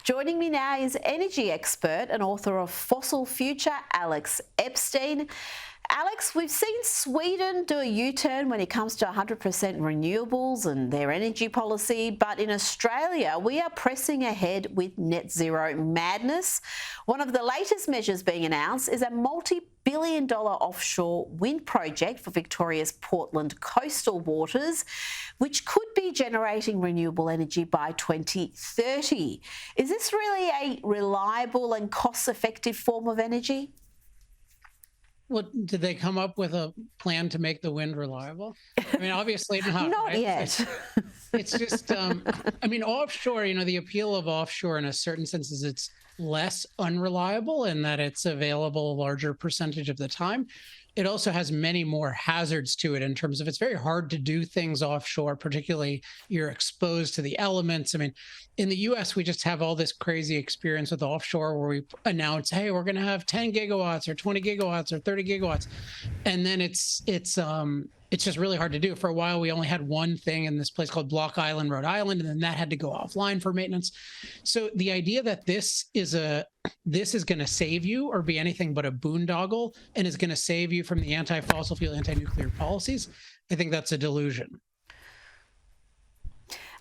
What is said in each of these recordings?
Joining me now is energy expert and author of Fossil Future, Alex Epstein. Alex, we've seen Sweden do a U-turn when it comes to 100% renewables and their energy policy, but in Australia, we are pressing ahead with net zero madness. One of the latest measures being announced is a multi-billion-dollar offshore wind project for Victoria's Portland coastal waters, which could be generating renewable energy by 2030. Is this really a reliable and cost-effective form of energy? Well, did they come up with a plan to make the wind reliable? I mean, obviously not. Not right? yet. It's just, I mean, offshore, the appeal of offshore in a certain sense is it's less unreliable in that it's available a larger percentage of the time. It also has many more hazards to it in terms of it's very hard to do things offshore, particularly you're exposed to the elements. I mean, in the US, we just have all this crazy experience with offshore where we announce, hey, we're going to have 10 gigawatts or 20 gigawatts or 30 gigawatts. And then it's just really hard to do. For a while, we only had one thing in this place called Block Island, Rhode Island, and then that had to go offline for maintenance. So the idea that this is going to save you or be anything but a boondoggle and is going to save you from the anti-fossil fuel, anti-nuclear policies, I think that's a delusion.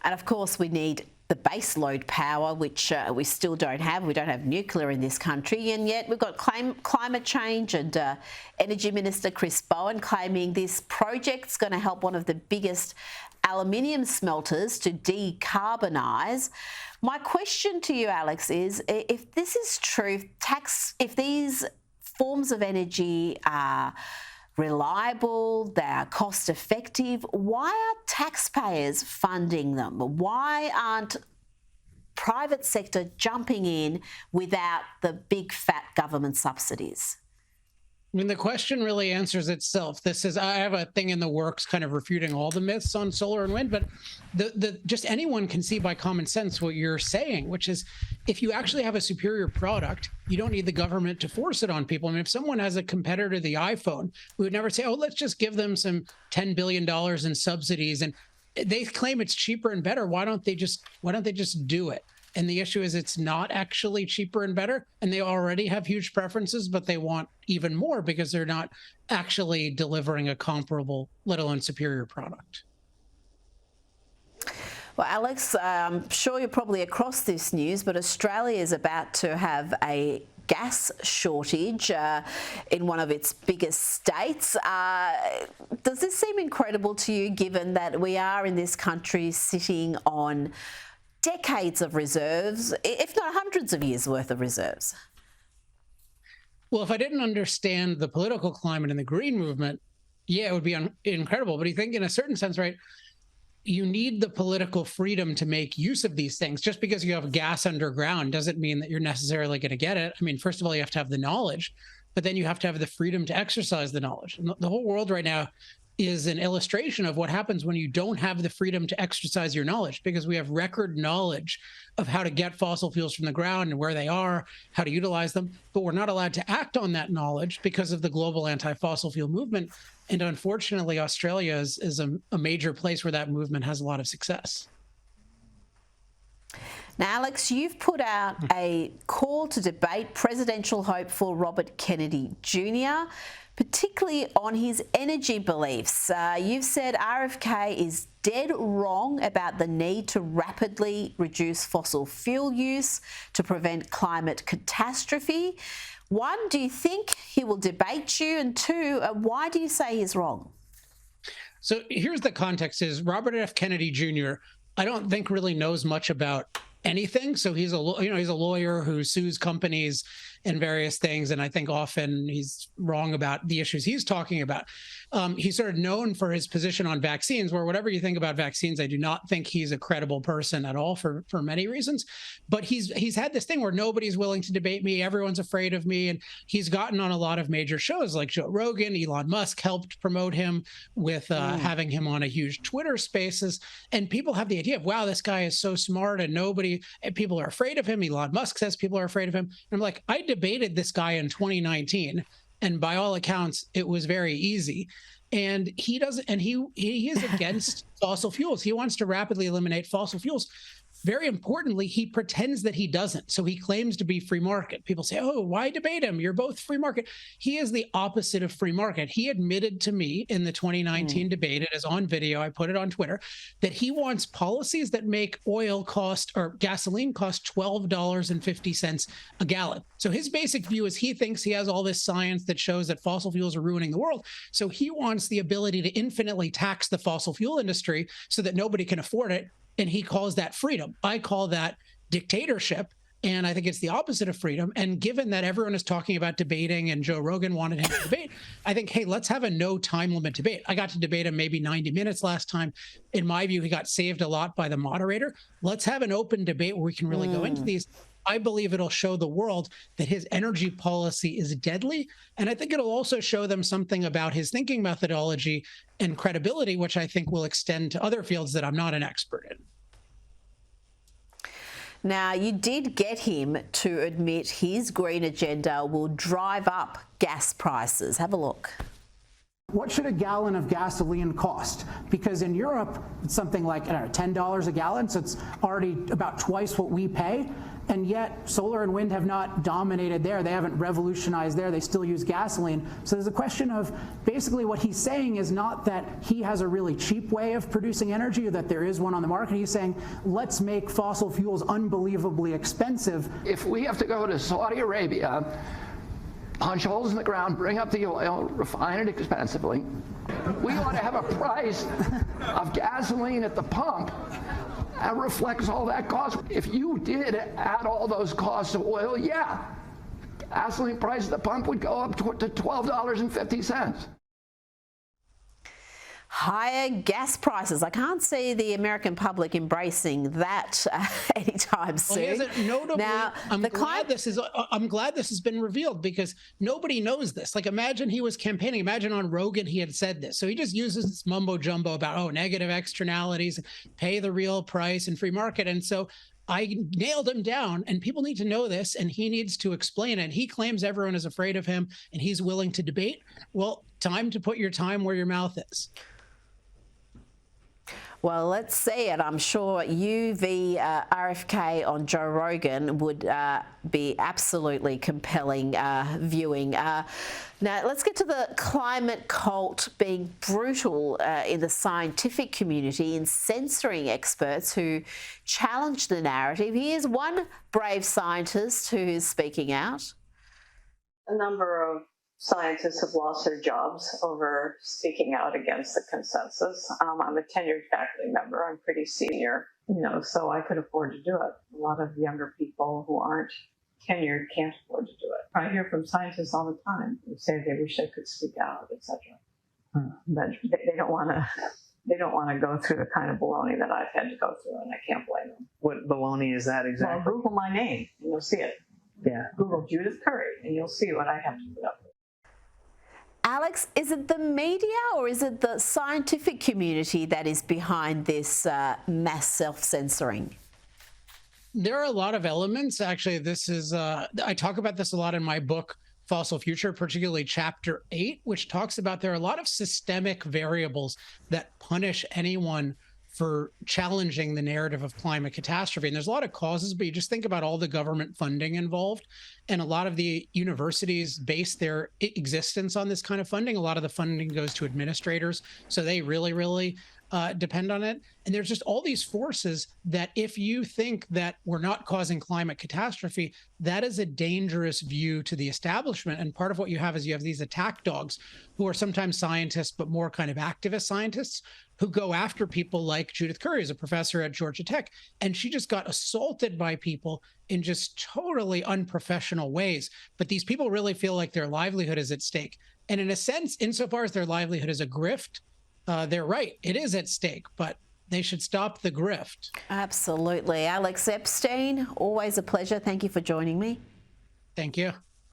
And of course, we need the base load power, which we still don't have. We don't have nuclear in this country, and yet we've got climate change and Energy Minister Chris Bowen claiming this project's going to help one of the biggest aluminium smelters to decarbonise. My question to you, Alex, is if this is true, if these forms of energy are reliable, they are cost effective, why are taxpayers funding them? Why aren't private sector jumping in without the big fat government subsidies? I mean, the question really answers itself. I have a thing in the works kind of refuting all the myths on solar and wind, but just anyone can see by common sense what you're saying, which is if you actually have a superior product, you don't need the government to force it on people. I mean, if someone has a competitor to the iPhone, we would never say, oh, let's just give them some $10 billion in subsidies. And they claim it's cheaper and better. Why don't they just do it? And the issue is it's not actually cheaper and better, and they already have huge preferences, but they want even more because they're not actually delivering a comparable, let alone superior product. Well, Alex, I'm sure you're probably across this news, but Australia is about to have a gas shortage in one of its biggest states. Does this seem incredible to you, given that we are in this country sitting on decades of reserves, if not hundreds of years worth of reserves? Well, if I didn't understand the political climate and the green movement, yeah, it would be incredible. But you think in a certain sense, right, you need the political freedom to make use of these things. Just because you have gas underground doesn't mean that you're necessarily going to get it. I mean, first of all, you have to have the knowledge, but then you have to have the freedom to exercise the knowledge. And the whole world right now is an illustration of what happens when you don't have the freedom to exercise your knowledge, because we have record knowledge of how to get fossil fuels from the ground and where they are, how to utilize them, but we're not allowed to act on that knowledge because of the global anti-fossil fuel movement. And unfortunately, Australia is a major place where that movement has a lot of success. Now, Alex, you've put out a call to debate presidential hopeful Robert Kennedy Jr., particularly on his energy beliefs. You've said RFK is dead wrong about the need to rapidly reduce fossil fuel use to prevent climate catastrophe. One, do you think he will debate you? And two, why do you say he's wrong? So here's the context: is Robert F. Kennedy Jr., I don't think really knows much about anything. So he's a lawyer who sues companies and various things, and I think often he's wrong about the issues he's talking about. He's sort of known for his position on vaccines, where whatever you think about vaccines, I do not think he's a credible person at all for many reasons. But he's had this thing where nobody's willing to debate me, everyone's afraid of me, and he's gotten on a lot of major shows like Joe Rogan. Elon Musk helped promote him with having him on a huge Twitter Spaces, and people have the idea of, wow, this guy is so smart and people are afraid of him. Elon Musk says people are afraid of him. And I'm like, I debated this guy in 2019, and by all accounts, it was very easy. And he is against fossil fuels. He wants to rapidly eliminate fossil fuels. very importantly, he pretends that he doesn't. So he claims to be free market. People say, oh, why debate him? You're both free market. He is the opposite of free market. He admitted to me in the 2019 debate, it is on video, I put it on Twitter, that he wants policies that make oil cost or gasoline cost $12.50 a gallon. So his basic view is he thinks he has all this science that shows that fossil fuels are ruining the world. So he wants the ability to infinitely tax the fossil fuel industry so that nobody can afford it. And he calls that freedom. I call that dictatorship. And I think it's the opposite of freedom. And given that everyone is talking about debating and Joe Rogan wanted him to debate, I think, hey, let's have a no time limit debate. I got to debate him maybe 90 minutes last time. In my view, he got saved a lot by the moderator. Let's have an open debate where we can really go into these. I believe it'll show the world that his energy policy is deadly. And I think it'll also show them something about his thinking methodology and credibility, which I think will extend to other fields that I'm not an expert in. Now, you did get him to admit his green agenda will drive up gas prices. Have a look. What should a gallon of gasoline cost? Because in Europe, it's something like, I don't know, $10 a gallon, so it's already about twice what we pay. And yet, solar and wind have not dominated there. They haven't revolutionized there. They still use gasoline. So there's a question of basically what he's saying is not that he has a really cheap way of producing energy or that there is one on the market. He's saying, let's make fossil fuels unbelievably expensive. If we have to go to Saudi Arabia, punch holes in the ground, bring up the oil, refine it expensively, we ought to have a price of gasoline at the pump that reflects all that cost. If you did add all those costs of oil, yeah, gasoline price at the pump would go up to $12.50. Higher gas prices. I can't see the American public embracing that anytime soon. Well, notably, now, I'm glad this has been revealed because nobody knows this. Like, imagine he was campaigning. Imagine on Rogan he had said this. So he just uses this mumbo jumbo about, oh, negative externalities, pay the real price and free market. And so I nailed him down, and people need to know this, and he needs to explain it. He claims everyone is afraid of him, and he's willing to debate. Well, time to put your time where your mouth is. Well, let's see it. I'm sure RFK on Joe Rogan would be absolutely compelling viewing. Now, let's get to the climate cult being brutal in the scientific community in censoring experts who challenge the narrative. Here's one brave scientist who is speaking out. A number of scientists have lost their jobs over speaking out against the consensus. I'm a tenured faculty member. I'm pretty senior, so I could afford to do it. A lot of younger people who aren't tenured can't afford to do it. I hear from scientists all the time who say they wish they could speak out, etc. But they don't want to. They don't want to go through the kind of baloney that I've had to go through, and I can't blame them. What baloney is that exactly? Well, Google my name, and you'll see it. Yeah. Google Judith Curry, and you'll see what I have to put up with. Alex, is it the media or is it the scientific community that is behind this mass self-censoring? There are a lot of elements. Actually, this is, I talk about this a lot in my book, Fossil Future, particularly chapter 8, which talks about there are a lot of systemic variables that punish anyone for challenging the narrative of climate catastrophe. And there's a lot of causes, but you just think about all the government funding involved. And a lot of the universities base their existence on this kind of funding. A lot of the funding goes to administrators. So they really depend on it. And there's just all these forces that if you think that we're not causing climate catastrophe, that is a dangerous view to the establishment. And part of what you have is you have these attack dogs who are sometimes scientists, but more kind of activist scientists who go after people like Judith Curry, who's a professor at Georgia Tech. And she just got assaulted by people in just totally unprofessional ways. But these people really feel like their livelihood is at stake. And in a sense, insofar as their livelihood is a grift, they're right. It is at stake, but they should stop the grift. Absolutely. Alex Epstein, always a pleasure. Thank you for joining me. Thank you.